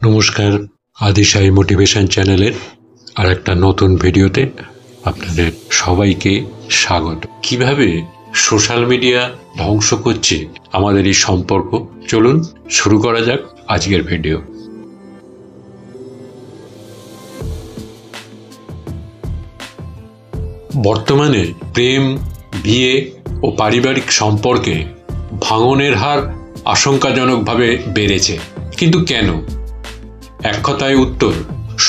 নমস্কার, আদিশাই মোটিভেশন চ্যানেলের আর একটা নতুন ভিডিওতে আপনাদের সবাইকে স্বাগত। কিভাবে সোশ্যাল মিডিয়া ধ্বংস করছে আমাদের এই সম্পর্ক, চলুন শুরু করা যাক আজকের ভিডিও। বর্তমানে প্রেম, বিয়ে ও পারিবারিক সম্পর্কে ভাঙনের হার আশঙ্কাজনকভাবে বেড়েছে। কিন্তু কেন? এক কথায় উত্তর,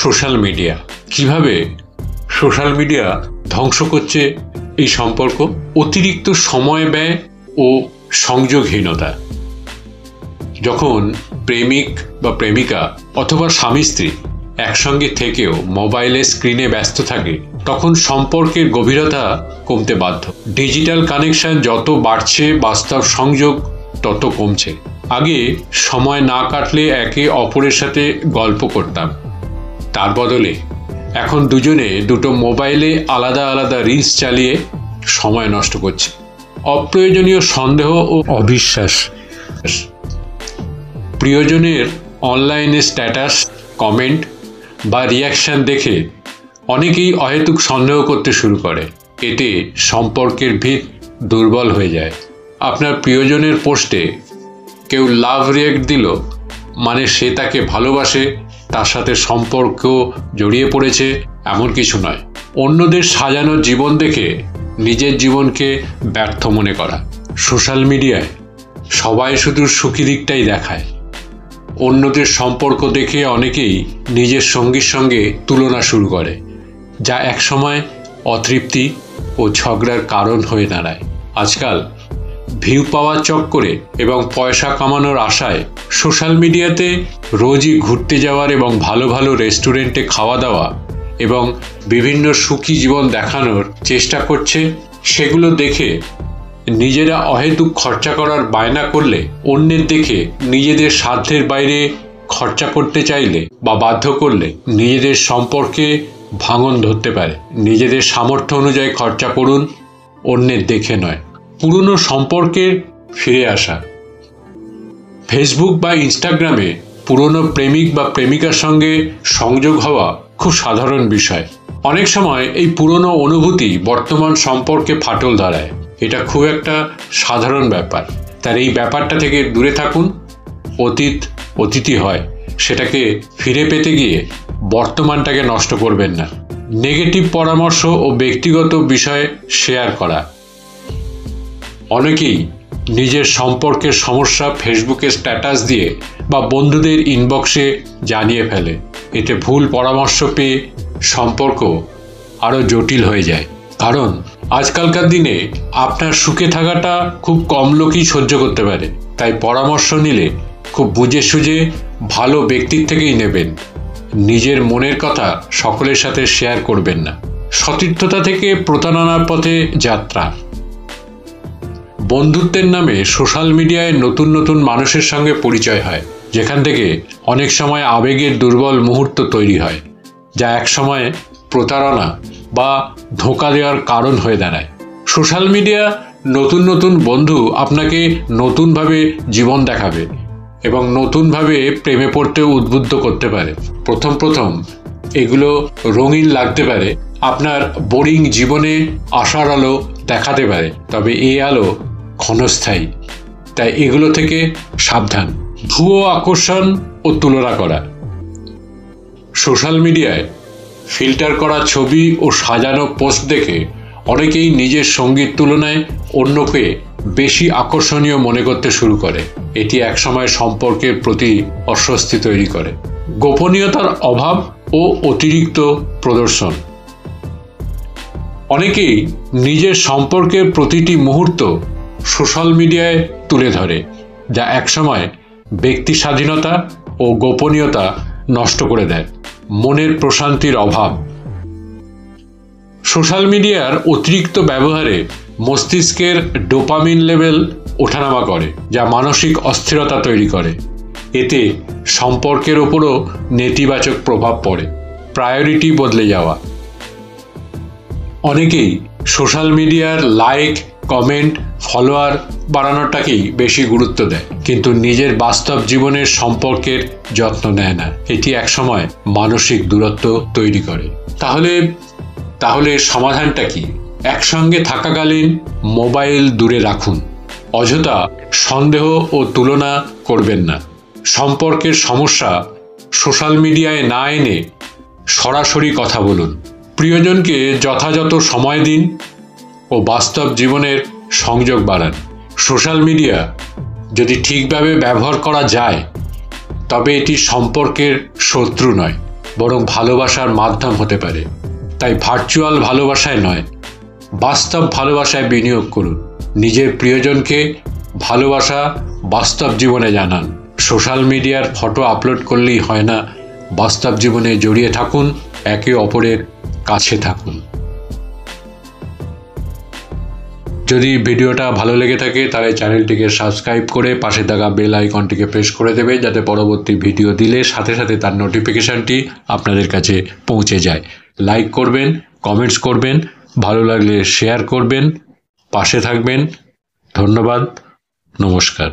সোশ্যাল মিডিয়া। কিভাবে সোশ্যাল মিডিয়া ধ্বংস করছে এই সম্পর্ক? অতিরিক্ত সময় ব্যয় ও সংযোগহীনতা। যখন প্রেমিক বা প্রেমিকা অথবা স্বামী স্ত্রী একসঙ্গে থেকেও মোবাইলের স্ক্রিনে ব্যস্ত থাকে, তখন সম্পর্কের গভীরতা কমতে বাধ্য। ডিজিটাল কানেকশন যত বাড়ছে, বাস্তব সংযোগ তত কমছে। আগে সময় না কাটলে একে অপরের সাথে গল্প করতাম, তার বদলে এখন দুজনে দুটো মোবাইলে আলাদা আলাদা রিলস চালিয়ে সময় নষ্ট করছে। অপ্রয়োজনীয় সন্দেহ ও অবিশ্বাস। প্রিয়জনের অনলাইনে স্ট্যাটাস, কমেন্ট বা রিয়াকশন দেখে অনেকেই অহেতুক সন্দেহ করতে শুরু করে। এতে সম্পর্কের ভিত দুর্বল হয়ে যায়। আপনার প্রিয়জনের পোস্টে কেউ লাভ রিয়াক্ট দিল মানে সে তাকে ভালোবাসে, তার সাথে সম্পর্ক জড়িয়ে পড়েছে, এমন কিছু নয়। অন্যদের সাজানো জীবন দেখে নিজের জীবনকে ব্যর্থ মনে করা। সোশ্যাল মিডিয়ায় সবাই শুধু সুখী দিকটাই দেখায়। অন্যদের সম্পর্ক দেখে অনেকেই নিজের সঙ্গীর সঙ্গে তুলনা শুরু করে, যা একসময় অতৃপ্তি ও ঝগড়ার কারণ হয়ে দাঁড়ায়। আজকাল ভিউ পাওয়ার চক্করে এবং পয়সা কামানোর আশায় সোশ্যাল মিডিয়াতে রোজই ঘুরতে যাওয়ার এবং ভালো ভালো রেস্টুরেন্টে খাওয়া দাওয়া এবং বিভিন্ন সুখী জীবন দেখানোর চেষ্টা করছে। সেগুলো দেখে নিজেরা অহেতুক খরচা করার বায়না করলে, অন্যের দেখে নিজেদের সাধ্যের বাইরে খরচা করতে চাইলে বা বাধ্য করলে নিজেদের সম্পর্কে ভাঙন ধরতে পারে। নিজেদের সামর্থ্য অনুযায়ী খরচা করুন, অন্যের দেখে নয়। পুরনো সম্পর্কে ফিরে আসা। ফেসবুক বা ইনস্টাগ্রামে পুরনো প্রেমিক বা প্রেমিকার সঙ্গে সংযোগ হওয়া খুব সাধারণ বিষয়। অনেক সময় এই পুরনো অনুভূতি বর্তমান সম্পর্কে ফাটল ধরায়। এটা খুব একটা সাধারণ ব্যাপার। তার এই ব্যাপারটা থেকে দূরে থাকুন। অতীত অতীতই হয়, সেটাকে ফিরে পেতে গিয়ে বর্তমানটাকে নষ্ট করবেন না। নেগেটিভ পরামর্শ ও ব্যক্তিগত বিষয় শেয়ার করা। অনেকেই নিজের সম্পর্কের সমস্যা ফেসবুকে স্ট্যাটাস দিয়ে বা বন্ধুদের ইনবক্সে জানিয়ে ফেলে। এতে ভুল পরামর্শ পেয়ে সম্পর্ক আরও জটিল হয়ে যায়। কারণ আজকালকার দিনে আপনার সুখে থাকাটা খুব কম লোকই সহ্য করতে পারে। তাই পরামর্শ নিলে খুব বুঝে সুঝে ভালো ব্যক্তির থেকেই নেবেন। নিজের মনের কথা সকলের সাথে শেয়ার করবেন না। সতীর্থতা থেকে প্রতারণার পথে যাত্রা। বন্ধুত্বের নামে সোশ্যাল মিডিয়ায় নতুন নতুন মানুষের সঙ্গে পরিচয় হয়, যেখান থেকে অনেক সময় আবেগের দুর্বল মুহূর্ত তৈরি হয়, যা এক সময় প্রতারণা বা ধোঁকা দেওয়ার কারণ হয়ে দাঁড়ায়। সোশ্যাল মিডিয়া নতুন নতুন বন্ধু আপনাকে নতুনভাবে জীবন দেখাবে এবং নতুনভাবে প্রেমে পড়তেও উদ্বুদ্ধ করতে পারে। প্রথম এগুলো রঙিন লাগতে পারে, আপনার বোরিং জীবনে আশার আলো দেখাতে পারে, তবে এই আলো ক্ষণস্থায়ী। তাই এগুলো থেকে সাবধান। ভুয়ো আকর্ষণ ও তুলনা করা। সোশ্যাল মিডিয়ায় ফিল্টার করা ছবি ও সাজানো পোস্ট দেখে অনেকেই নিজের সঙ্গীর তুলনায় অন্যকে বেশি আকর্ষণীয় মনে করতে শুরু করে। এটি একসময় সম্পর্কের প্রতি অস্বস্তি তৈরি করে। গোপনীয়তার অভাব ও অতিরিক্ত প্রদর্শন। অনেকেই নিজের সম্পর্কের প্রতিটি মুহূর্ত সোশ্যাল মিডিয়ায় তুলে ধরে, যা একসময় ব্যক্তি স্বাধীনতা ও গোপনীয়তা নষ্ট করে দেয়। মনের প্রশান্তির অভাব। সোশ্যাল মিডিয়ার অতিরিক্ত ব্যবহারে মস্তিষ্কের ডোপামিন লেভেল ওঠানামা করে, যা মানসিক অস্থিরতা তৈরি করে। এতে সম্পর্কের ওপরও নেতিবাচক প্রভাব পড়ে। প্রায়োরিটি বদলে যাওয়া। অনেকেই সোশ্যাল মিডিয়ার লাইক, কমেন্ট ফলোয়ার বাড়ানোটাকেই বেশি গুরুত্ব দেয়, কিন্তু নিজের বাস্তব জীবনের সম্পর্কের যত্ন নেয় না। এটি একসময় মানসিক দূরত্ব তৈরি করে। তাহলে সমাধানটা কি? একসঙ্গে থাকাকালীন মোবাইল দূরে রাখুন। অযথা সন্দেহ ও তুলনা করবেন না। সম্পর্কের সমস্যা সোশ্যাল মিডিয়ায় না এনে সরাসরি কথা বলুন। প্রিয়জনকে যথাযথ সময় দিন ও বাস্তব জীবনের সংযোগ বাড়ান। সোশ্যাল মিডিয়া যদি ঠিকভাবে ব্যবহার করা যায়, তবে এটি সম্পর্কের শত্রু নয়, বরং ভালোবাসার মাধ্যম হতে পারে। তাই ভার্চুয়াল ভালোবাসায় নয়, বাস্তব ভালোবাসায় বিনিয়োগ করুন। নিজের প্রিয়জনকে ভালোবাসা বাস্তব জীবনে জানান। সোশ্যাল মিডিয়ার ফটো আপলোড করলেই হয় না, বাস্তব জীবনে জড়িয়ে থাকুন, একে অপরের কাছে থাকুন। যদি ভিডিওটা ভালো লেগে থাকে তাহলে চ্যানেলটিকে সাবস্ক্রাইব করে পাশে থাকা বেল আইকনটিকে প্রেস করে দেবে, যাতে পরবর্তী ভিডিও দিলে সাথে সাথে তার নোটিফিকেশনটি আপনাদের কাছে পৌঁছে যায়। লাইক করবেন, কমেন্টস করবেন, ভালো লাগলে শেয়ার করবেন, পাশে থাকবেন। ধন্যবাদ, নমস্কার।